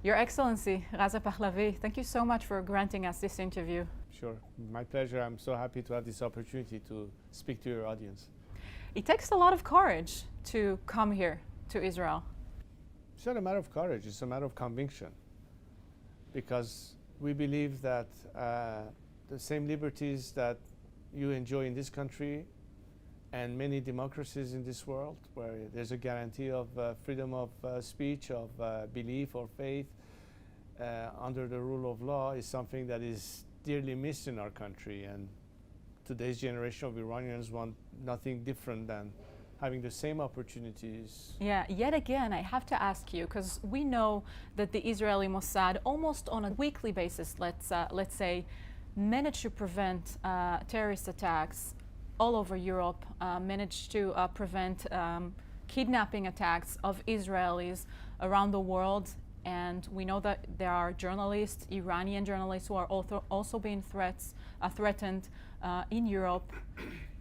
Your Excellency, Raza Pahlavi, thank you so much for granting us this interview. Sure, my pleasure. I'm so happy to have this opportunity to speak to your audience. It takes a lot of courage to come here to Israel. It's not a matter of courage, it's a matter of conviction. Because we believe that the same liberties that you enjoy in this country and many democracies in this world, where there's a guarantee of freedom of speech, of belief or faith under the rule of law, is something that is dearly missed in our country. And today's generation of Iranians want nothing different than having the same opportunities. Yeah, yet again, I have to ask you, because we know that the Israeli Mossad, almost on a weekly basis, let's say, managed to prevent terrorist attacks all over Europe, managed to prevent kidnapping attacks of Israelis around the world. And we know that there are journalists, Iranian journalists, who are also being threatened in Europe.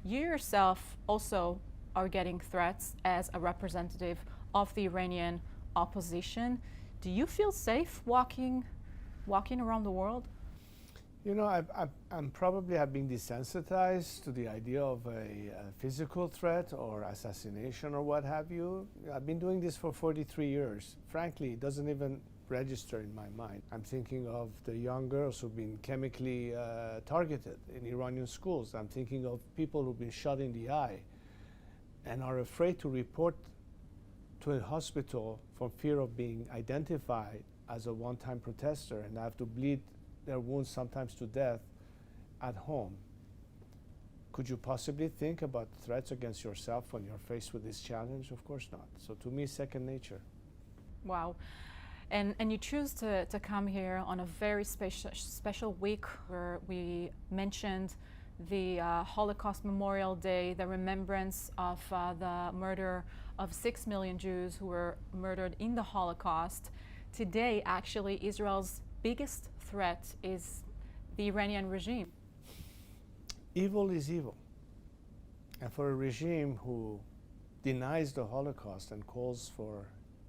You yourself also are getting threats as a representative of the Iranian opposition. Do you feel safe walking around the world? You know, I'm probably have been desensitized to the idea of a physical threat or assassination or what have you. I've been doing this for 43 years. Frankly, it doesn't even register in my mind. I'm thinking of the young girls who've been chemically targeted in Iranian schools. I'm thinking of people who've been shot in the eye and are afraid to report to a hospital for fear of being identified as a one-time protester and have to bleed their wounds sometimes to death at home. Could you possibly think about threats against yourself when you're faced with this challenge? Of course not. So to me, second nature. Wow. And you choose to come here on a very special week where we mentioned the Holocaust Memorial Day, the remembrance of the murder of 6 million Jews who were murdered in the Holocaust. Today, actually, Israel's biggest threat is the Iranian regime. Evil is evil. And for a regime who denies the Holocaust and calls for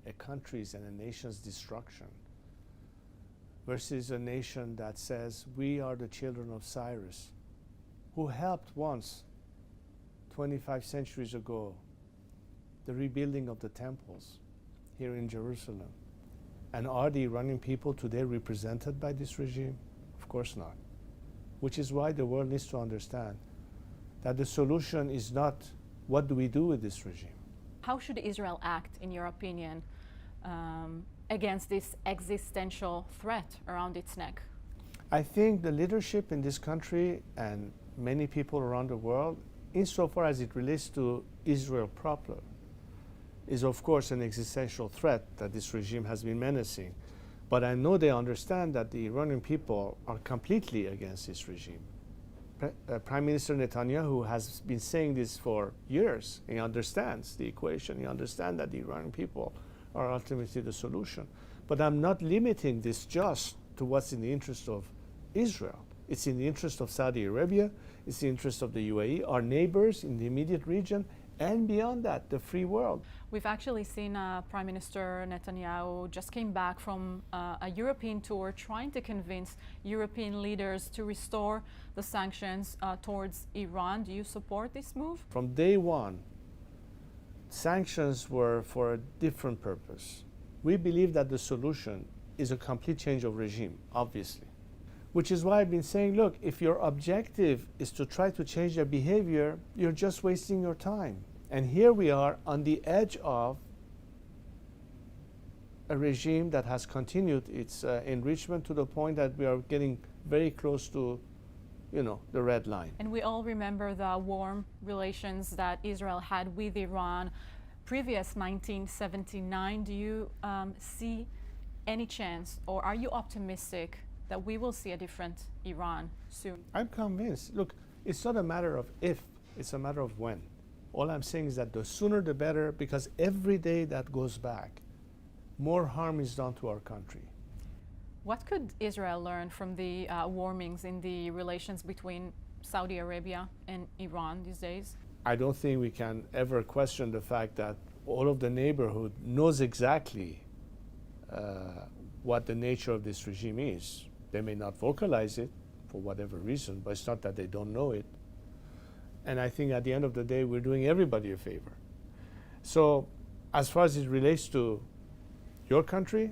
a country's and a nation's destruction versus a nation that says, we are the children of Cyrus, who helped once, 25 centuries ago, the rebuilding of the temples here in Jerusalem. And are the Iranian people today represented by this regime? Of course not. Which is why the world needs to understand that the solution is not what do we do with this regime. How should Israel act, in your opinion, against this existential threat around its neck? I think the leadership in this country and many people around the world, insofar as it relates to Israel proper, is of course an existential threat that this regime has been menacing. But I know they understand that the Iranian people are completely against this regime. Prime Minister Netanyahu has been saying this for years. He understands the equation. He understands that the Iranian people are ultimately the solution. But I'm not limiting this just to what's in the interest of Israel. It's in the interest of Saudi Arabia. It's in the interest of the UAE, our neighbors in the immediate region, and beyond that, the free world. We've actually seen Prime Minister Netanyahu just came back from a European tour trying to convince European leaders to restore the sanctions towards Iran. Do you support this move? From day one, sanctions were for a different purpose. We believe that the solution is a complete change of regime, obviously. Which is why I've been saying, look, if your objective is to try to change their behavior, you're just wasting your time. And here we are on the edge of a regime that has continued its enrichment to the point that we are getting very close to, the red line. And we all remember the warm relations that Israel had with Iran previous 1979. Do you see any chance, or are you optimistic that we will see a different Iran soon? I'm convinced. Look, it's not a matter of if, it's a matter of when. All I'm saying is that the sooner the better, because every day that goes back, more harm is done to our country. What could Israel learn from the warmings in the relations between Saudi Arabia and Iran these days? I don't think we can ever question the fact that all of the neighborhood knows exactly what the nature of this regime is. They may not vocalize it for whatever reason, but it's not that they don't know it. And I think at the end of the day, we're doing everybody a favor. So as far as it relates to your country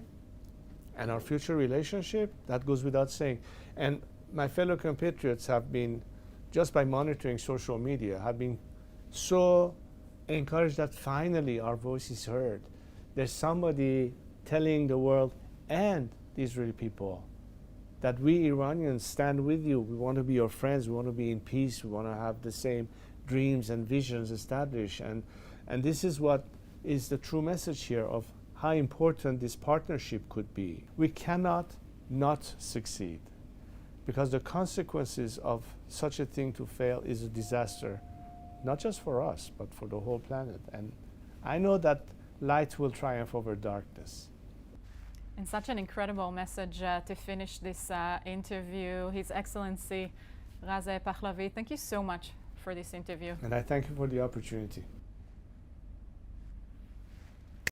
and our future relationship, that goes without saying. And my fellow compatriots have been, just by monitoring social media, have been so encouraged that finally our voice is heard. There's somebody telling the world and the Israeli people that we Iranians stand with you. We want to be your friends. We want to be in peace. We want to have the same dreams and visions established. And this is what is the true message here of how important this partnership could be. We cannot not succeed, because the consequences of such a thing to fail is a disaster, not just for us, but for the whole planet. And I know that light will triumph over darkness. And such an incredible message to finish this interview. His Excellency Raza Pahlavi, thank you so much for this interview. And I thank you for the opportunity.